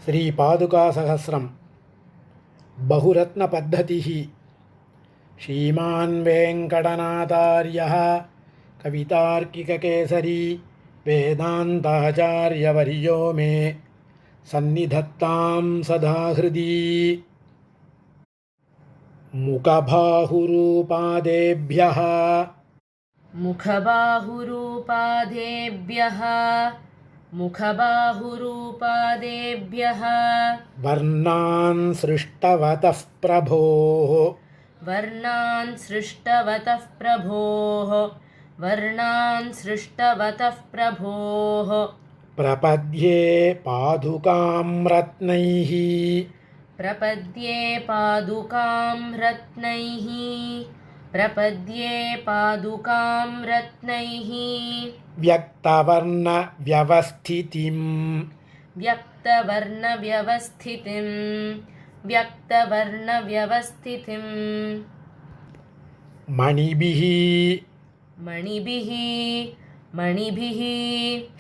श्रीपादुकासहस्रं बहुरत्नपद्धतिः श्रीमान् वेङ्कटनाथार्यः कवितार्किककेसरी वेदान्ताचार्यवर्यो मे सन्निधत्तां सदा हृदि। मुखबाहुरूपादेभ्यः मुखबाहुरूपादेभ्यः वर्णान् सृष्टवतः प्रभोः वर्णान् सृष्टवतः प्रभोः प्रपद्ये पादुकां रत्नैः प्रपद्ये पादुकां रत्नैः व्यक्तवर्णव्यवस्थितिं मणिभिः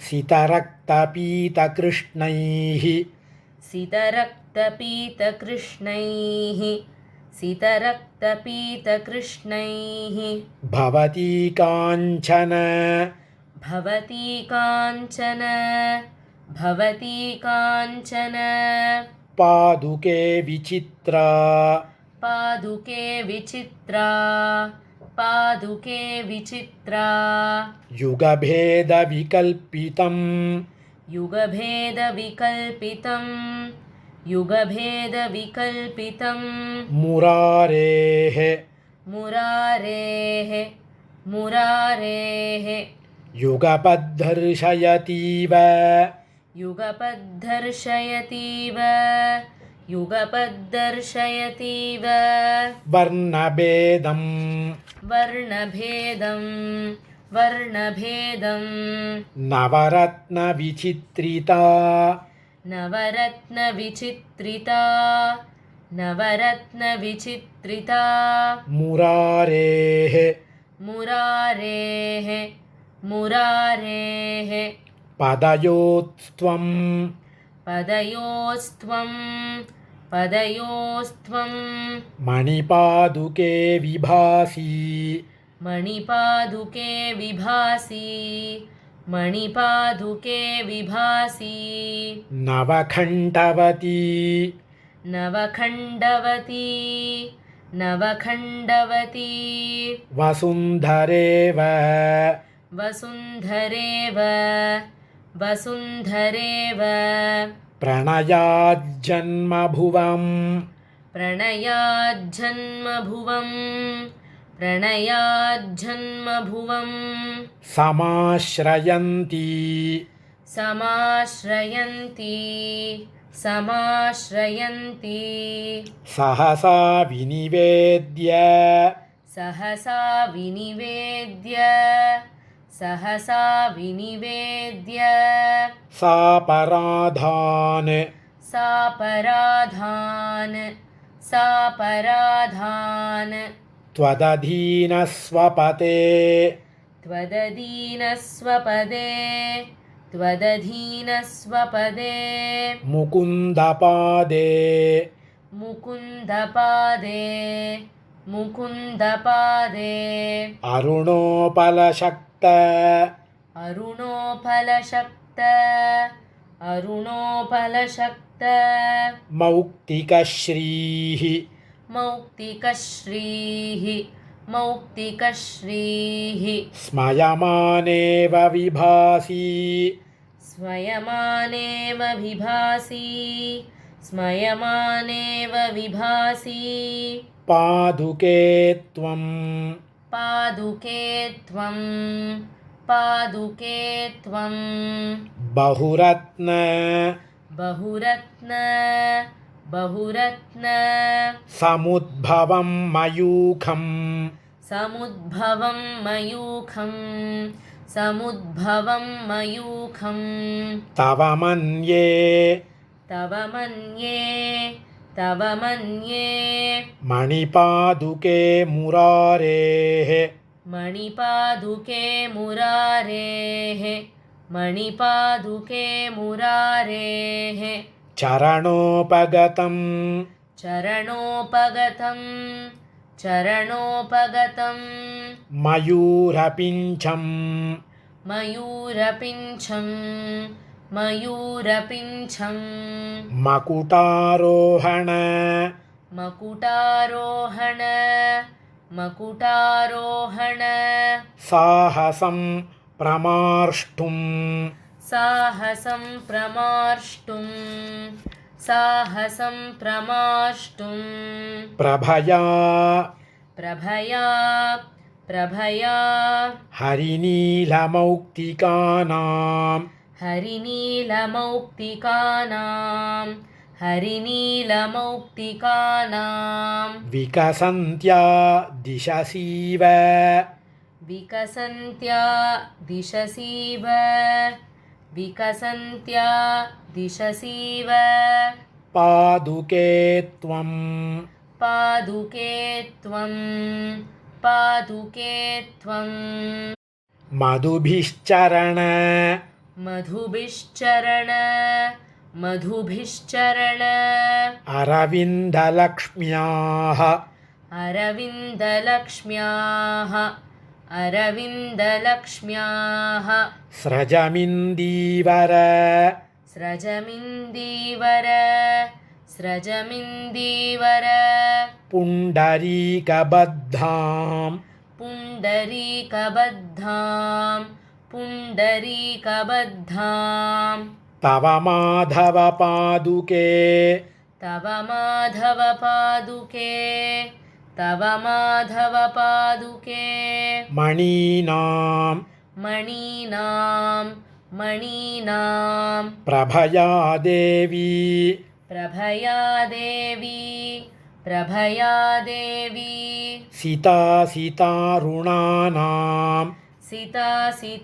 सितरक्तपीतकृष्णैः भवती काञ्चन पादुके विचित्रा युगभेदविकल्पितं मुरारेः युगपद्धर्शयतीव वर्णभेदं नवरत्नविचित्रिता मुरारेः पदयोस्त्वं मणिपादुके विभासि नवखण्डवती वसुन्धरेव प्रणयाज्जन्मभुवं समाश्रयन्ती सहसा विनिवेद्य सापराधान् त्वदधीनस्वपदे मुकुन्दपादे अरुणोपलशक्त मौक्तिकश्रीः स्मयमानेव विभासि पादुके त्वं बहुरत्न समुद्भवं मयूखं तव मन्ये मणिपादुके मुरारेः चरणोपगतं चरणोपगतं चरणोपगतं मयूरपिञ्छं मयूरपिञ्छं मयूरपिञ्छं मकुटारोहण मकुटारोहण मकुटारोहण साहसं प्रमार्ष्टुं साहसं प्रमार्ष्टुं साहसं प्रमार्ष्टुं प्रभया प्रभया प्रभया हरिनीलमौक्तिकानां हरिनीलमौक्तिकानां हरिनीलमौक्तिकानां विकसन्त्या दिशसीव विकसन्त्या दिशसीव विकसन्त्या दिशसीव पादुके त्वं पादुके त्वं पादुके त्वं मधुभिश्चरण मधुभिश्चरण मधुभिश्चरण अरविन्दलक्ष्म्याः अरविन्दलक्ष्म्याः अरविन्दलक्ष्म्याः स्रजमिन्दीवर स्रजमिन्दीवर स्रजमिन्दीवर पुण्डरीकबद्धां पुण्डरीकबद्धां पुण्डरीकबद्धां तव माधवपादुके तव माधवपादुके तव माधवपादुके मणीनां मणीनां मणीनां प्रभया देवी प्रभया देवी प्रभया देवी सितासितारुणानां सितासितारुणानां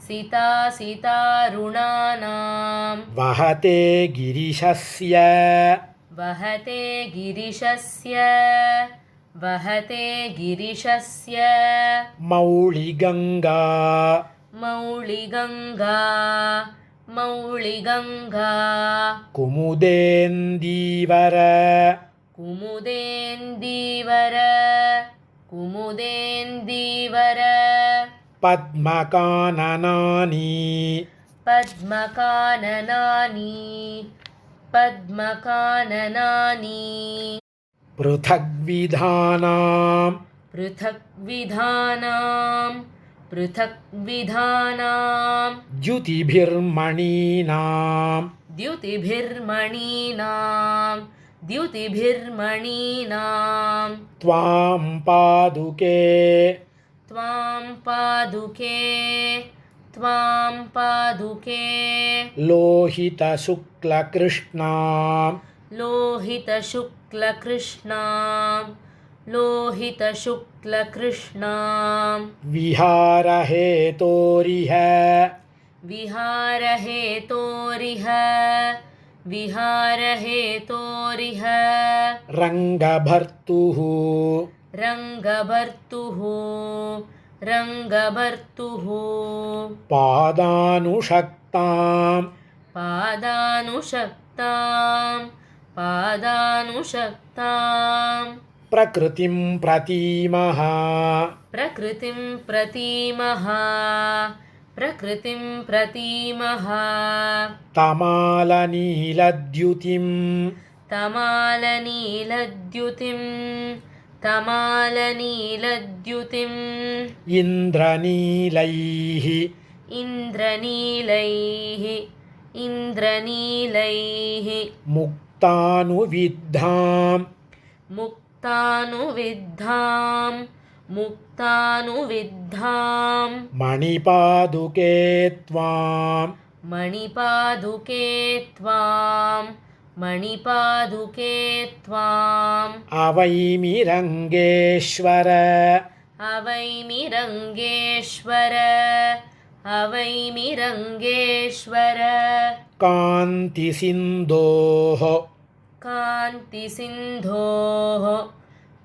सितासितारुणानां वहते गिरिशस्य वहते गिरिशस्य वहते गिरिशस्य मौलिगङ्गा मौलिगङ्गा मौलिगङ्गा कुमुदेन्दीवर कुमुदेन्दीवर कुमुदेन्दीवर पद्मकाननानि पद्मकाननानि पद्मकाननानि पृथग्विधानां पृथग्विधानां पृथग्विधानां द्युतिभिर्मणीनां द्युतिभिर्मणीनां द्युतिभिर्मणीनां त्वां पादुके त्वां पादुके त्वां पादुके लोहितशुक्लकृष्णां लोहितशुक्लकृष्णां लोहितशुक्लकृष्णां विहारहेतोरिह विहारहेतोरिह विहारहेतोरिह रङ्गभर्तुः रङ्गभर्तुः रङ्गभर्तुः पादानुषक्तां पादानुषक्तां पादानुषक्तां प्रकृतिं प्रतीमः प्रकृतिं प्रतीमः प्रकृतिं प्रतीमः तमालनीलद्युतिं तमालनीलद्युतिं तमालनीलद्युतिम् इन्द्रनीलैः इन्द्रनीलैः इन्द्रनीलैः मुक्तानुविद्धां मुक्तानुविद्धां मुक्तानुविद्धां मणिपादुके त्वां मणिपादुके त्वां मणिपादुके त्वाम् अवैमिरङ्गेश्वर अवैमिरङ्गेश्वर अवैमिरङ्गेश्वर कान्तिसिन्धोः कान्तिसिन्धोः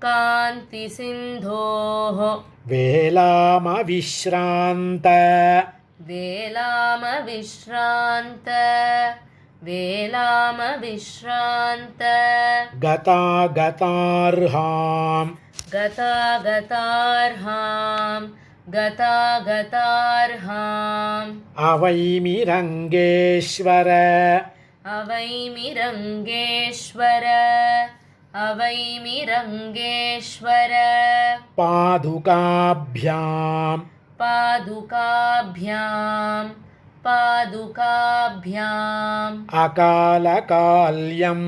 कान्तिसिन्धोः वेलामविश्रान्त वेलामविश्रान्त वेलामविश्रान्त गतागतार्हां गतागतार्हां गतागतार्हाम् अवैमिरङ्गेश्वर अवैमिरङ्गेश्वर अवैमिरङ्गेश्वर पादुकाभ्यां पादुकाभ्यां पादुकाभ्याम् अकालकाल्यम्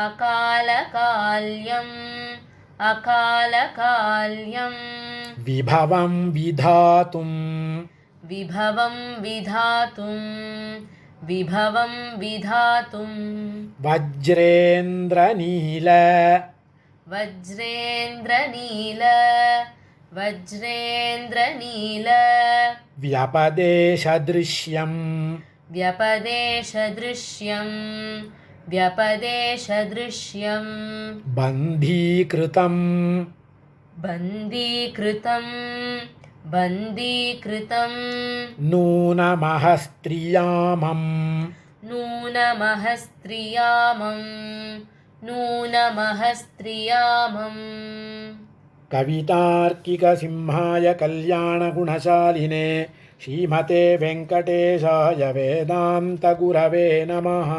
अकालकाल्यम् अकालकाल्यम् विभवं विधातुं विभवं विधातुं विभवं विधातुं वज्रेन्द्रनील वज्रेन्द्रनील वज्रेन्द्रनील व्यपदेशदृश्यं व्यपदेशदृश्यं व्यपदेशदृश्यं बन्धीकृतं बन्धीकृतं बन्धीकृतं नूनमहस्त्रियामम् नूनमहस्त्रियामं नूनमहस्त्रियामम् कवितार्किकसिंहाय कल्याणगुणशालिने श्रीमते वेङ्कटेशाय वेदान्तगुरवे नमः।